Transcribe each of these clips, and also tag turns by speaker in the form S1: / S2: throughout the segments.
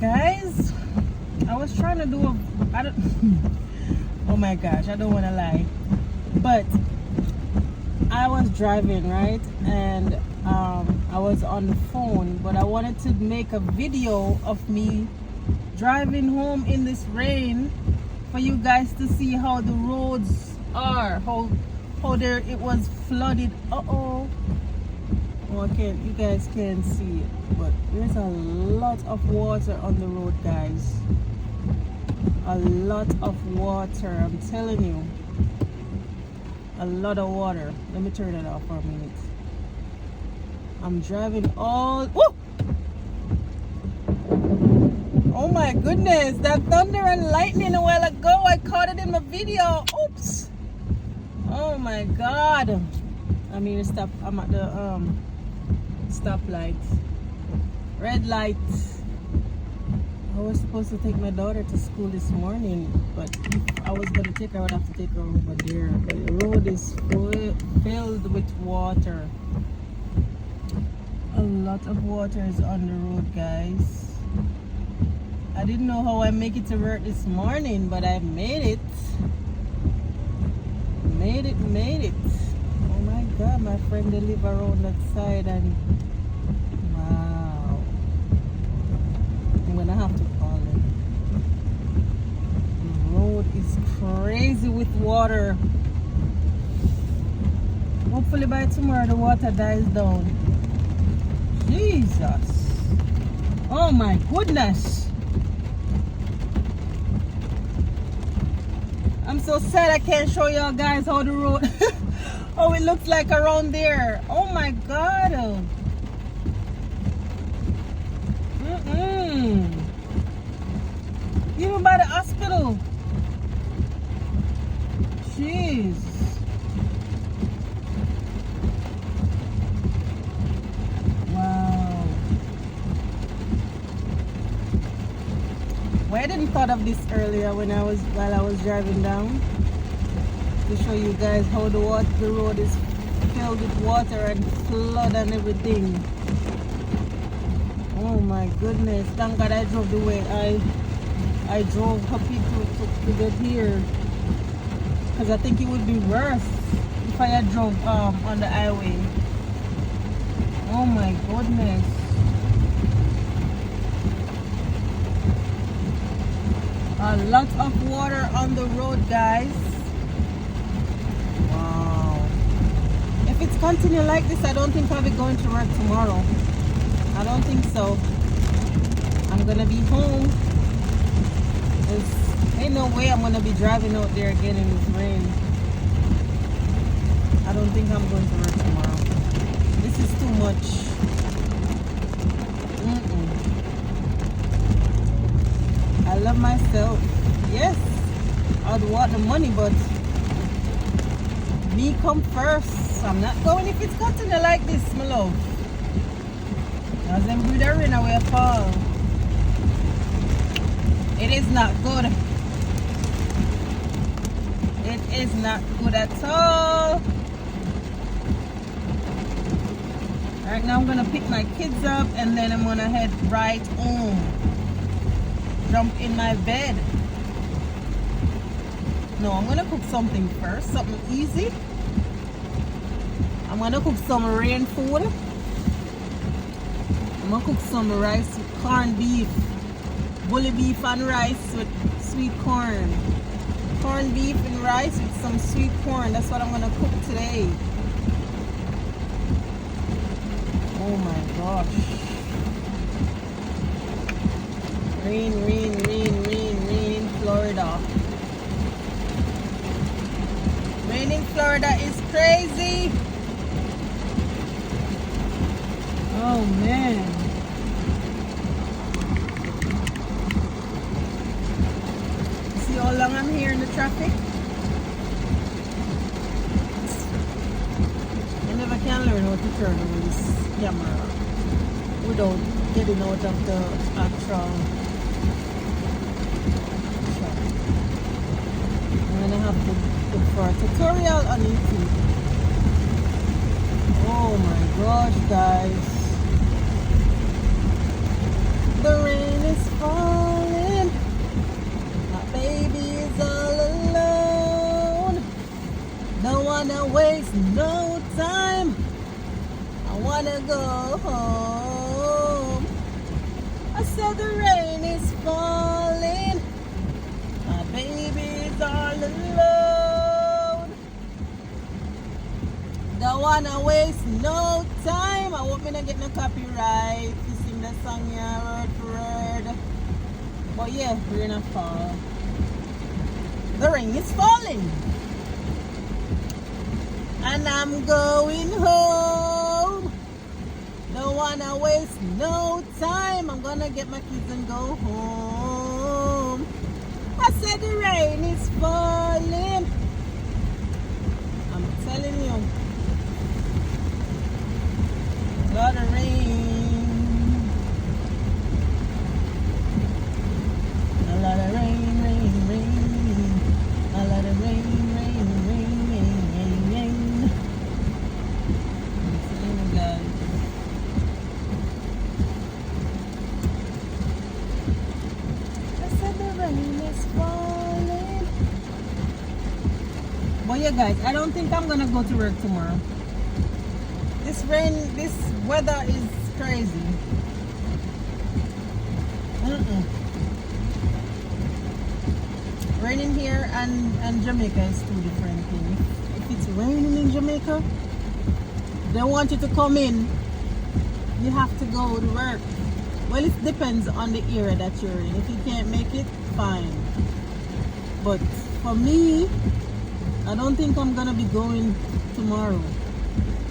S1: Guys, I was trying to do I don't oh my gosh, I don't want to lie, but I was driving, right? And I was on the phone, but I wanted to make a video of me driving home in this rain for you guys to see how the roads are, how there it was flooded. Oh, you guys can't see it, but there's a lot of water on the road, guys. A lot of water, I'm telling you. A lot of water. Let me turn it off for a minute. I'm driving all... Woo! Oh my goodness, that thunder and lightning a while ago, I caught it in my video. Oops. Oh my god. I mean, stop. I'm at the stoplight. Red light. I was supposed to take my daughter to school this morning, but if I was going to take her, I would have to take her over there. But the road is filled with water. A lot of water is on the road, guys. I didn't know how I make it to work this morning, but I made it. Made it. Oh my god, my friend, they live around that side, and wow. I'm gonna have to call him. The road is crazy with water. Hopefully by tomorrow the water dies down. Jesus. Oh my goodness. I'm so sad I can't show y'all guys how the road how it looks like around there. Oh my god. Even by the hospital. Jeez. Wow. Well, I didn't thought of this earlier while I was driving down to show you guys how the road is filled with water and flood and everything. Oh my goodness, thank God I drove the way I drove happy to get here, because I think it would be worse if I had drove on the highway. Oh my goodness. A lot of water on the road, guys. Wow. If it's continue like this, I don't think I'll be going to work tomorrow. I don't think so. I'm gonna be home. There's ain't no way I'm gonna be driving out there again in this rain. I don't think I'm going to work tomorrow. This is too much. I love myself. Yes, I'd want the money, but me come first. I'm not going if it's continue like this, my love. As them do the rain away fall. It is not good. It is not good at all. Right now I'm gonna pick my kids up and then I'm gonna head right home. Jump in my bed. No, I'm gonna cook something first, something easy. I'm gonna cook some rain food. I'm gonna cook some rice with corned beef, bully beef and rice with sweet corn. Corned beef and rice with some sweet corn. That's what I'm gonna cook today. Oh my gosh. Rain in Florida. Rain in Florida is crazy. Oh man. See how long I'm here in the traffic? I never can learn how to turn on this camera without getting out of the actual shot. I'm gonna have to look for a tutorial on YouTube. Oh my gosh, guys. The rain is falling. My baby is all alone. Don't wanna waste no time. I wanna go home. I said the rain is falling. My baby is all alone. Don't wanna waste no time. I hope me not get no copyright to sing the song here word for word. But yeah, rain a fall. The rain is falling. And I'm going home. Don't wanna waste no time. I'm gonna get my kids and go home. I said the rain is falling. I'm telling you. A lot of rain. A lot of rain, rain, rain. A lot of rain, rain, rain, rain, rain, rain. I'm telling you guys. But yeah, guys, I don't think I'm gonna go to work tomorrow. This weather is crazy. Raining here and Jamaica is two different things. If it's raining in Jamaica, they want you to come in. You have to go to work. Well, it depends on the area that you're in. If you can't make it, fine. But for me, I don't think I'm gonna be going tomorrow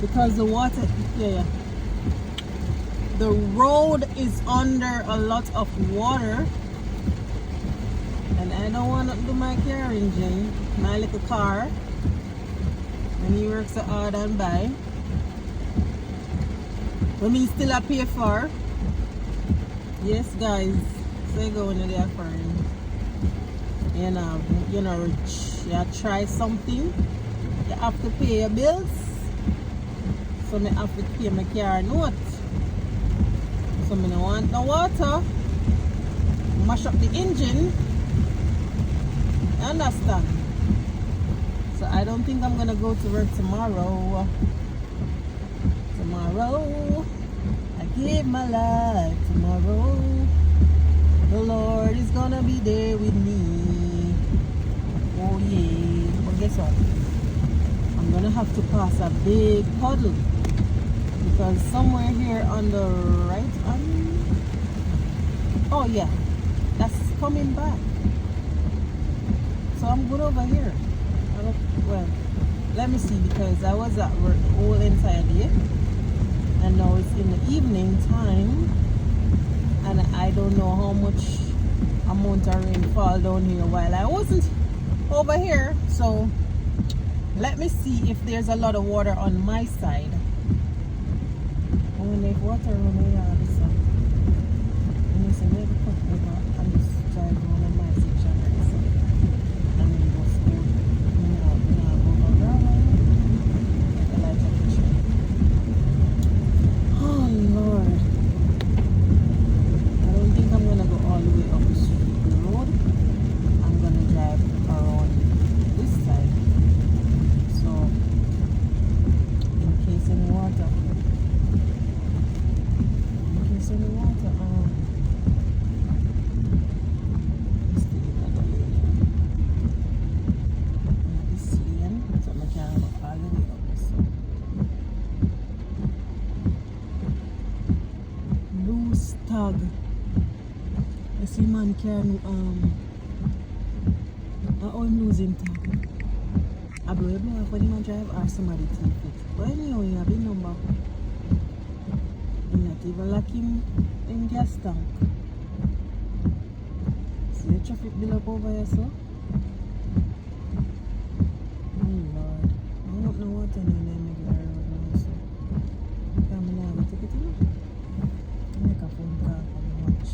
S1: because the water, the road is under a lot of water, and I don't want to do my car engine, my little car, when he works so hard and buy, when me still a pay for. Yes, guys, so you go into there for him. You know, rich. You try something, you have to pay your bills. So I have to pay my car note. So I don't want no water. Mash up the engine. You understand? So I don't think I'm gonna go to work tomorrow. Tomorrow, I give my life. Tomorrow, the Lord is gonna be there with me. Oh yeah, but guess what? I'm gonna have to pass a big puddle because somewhere here on the right oh yeah, that's coming back. So I'm good over here. Well, let me see, because I was at work all entire day and now it's in the evening time and I don't know how much amount of rain fall down here while I wasn't over here. So let me see if there's a lot of water on my side. I wonder if water on my yard is and it's a little cup over and this drive on my section and then it goes through. Oh Lord. I don't think I'm gonna go all the way up the road. I'm gonna drive around this side. So in case any water. This lane, so I can't go all the way up. So. Loose tag. I see man can I'm losing tag. I believe me when him drive or somebody take it. But anyway, you have a number. You not even like him in gas tank. See the traffic bill up over here, so? Oh Lord. I don't know what in the name of the road now, so. Come on, I'll take it in. Make a phone call for the watch.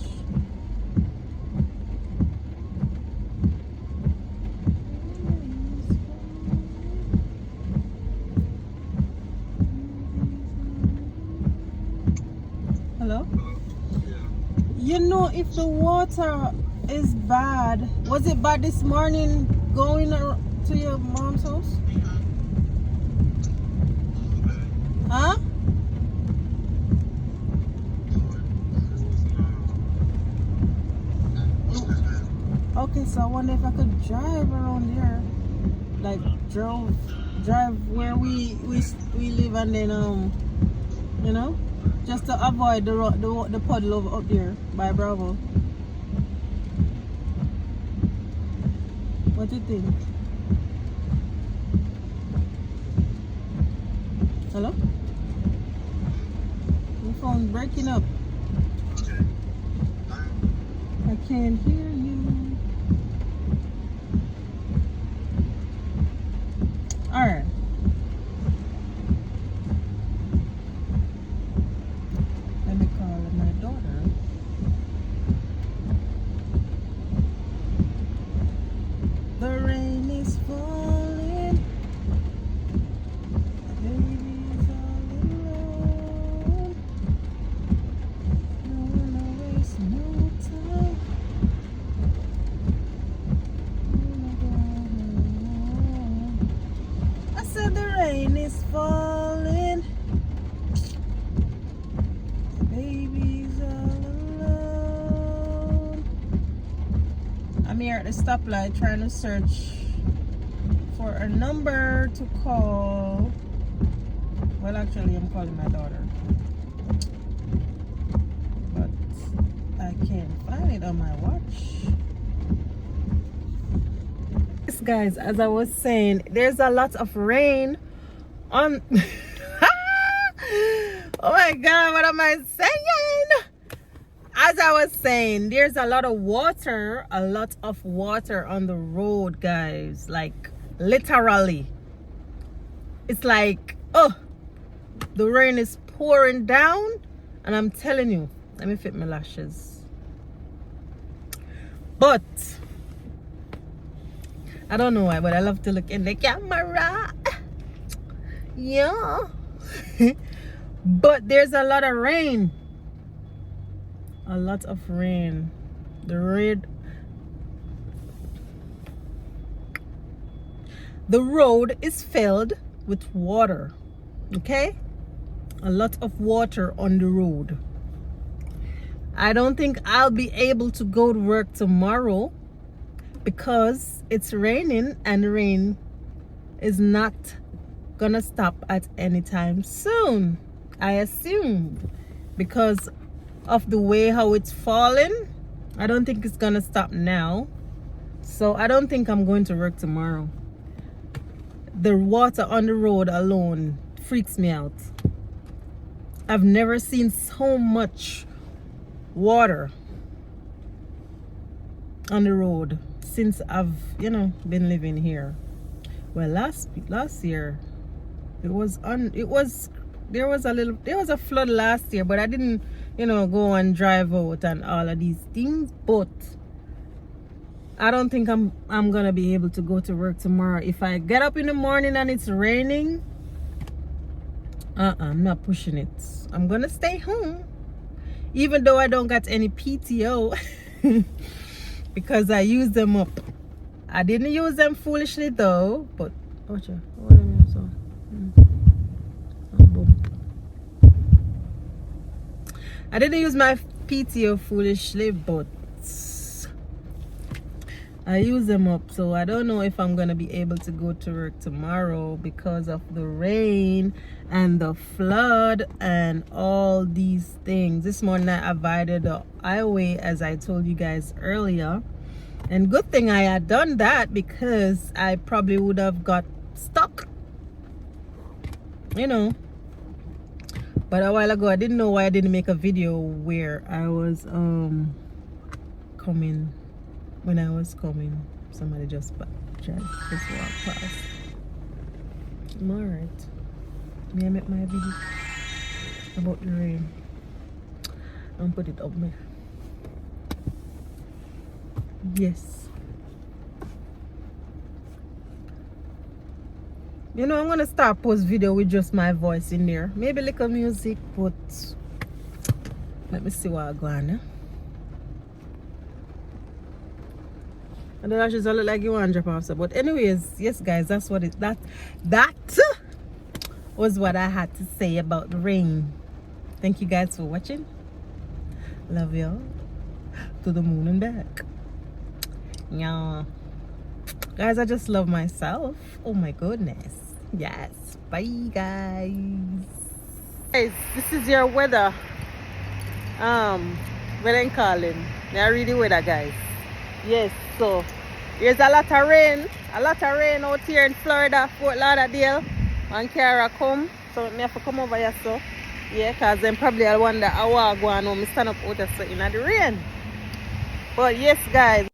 S1: Hello? You know, if the water is bad, was it bad this morning going to your mom's house? Huh? Okay, so I wonder if I could drive around here, like drive where we live, and then you know, just to avoid the puddle up there by Bravo. What do you think? Hello? Your phone breaking up. I can't hear you. Alright. Let me call my daughter. The rain is falling. Baby's all alone. Don't wanna waste no time. Wanna go home. I said the rain is falling. Baby's all alone. I'm here at the stoplight trying to search for a number to call. Well, actually, I'm calling my daughter, but I can't find it on my watch. Yes, guys, as I was saying, there's a lot of rain on. Oh my God, what am I saying? As I was saying, there's a lot of water on the road, guys. Like, literally. It's like, oh, the rain is pouring down, and I'm telling you, let me fit my lashes. But I don't know why, but I love to look in the camera. Yeah. But there's a lot of rain. A lot of rain. The road is filled with water. Okay? A lot of water on the road. I don't think I'll be able to go to work tomorrow because it's raining, and the rain is not gonna stop at any time soon, I assume, because of the way how it's falling. I don't think it's gonna stop now, so I don't think I'm going to work tomorrow. The water on the road alone freaks me out. I've never seen so much water on the road since I've, been living here. Well, last year there was a flood last year, but I didn't go and drive out and all of these things. But I don't think I'm gonna be able to go to work tomorrow. If I get up in the morning and it's raining, I'm not pushing it. I'm gonna stay home, even though I don't got any PTO because I used them up. I didn't use them foolishly though, but I didn't use my PTO foolishly, but I use them up. So I don't know if I'm gonna be able to go to work tomorrow because of the rain and the flood and all these things. This morning I avoided the highway, as I told you guys earlier, and good thing I had done that because I probably would have got stuck, But a while ago I didn't know why I didn't make a video where I was coming. When I was coming, somebody just walked past. I'm alright. May I make my video about the rain and put it up there? Yes. I'm gonna start post video with just my voice in there. Maybe little music, but Let me see what I go on. And the lashes look like you want to drop off. So, but anyways, yes guys, that's what it that was what I had to say about the rain. Thank you guys for watching. Love y'all. To the moon and back. Yeah. Guys, I just love myself. Oh my goodness. Yes. Bye guys. Guys, this is your weather. What I'm calling. Yeah, really weather guys. Yes, so here's a lot of rain out here in Florida, Fort Lauderdale. And Kara come, so I have to come over here so. Yeah, because then probably I'll wonder how I go and stand up out there so in the rain. But yes guys.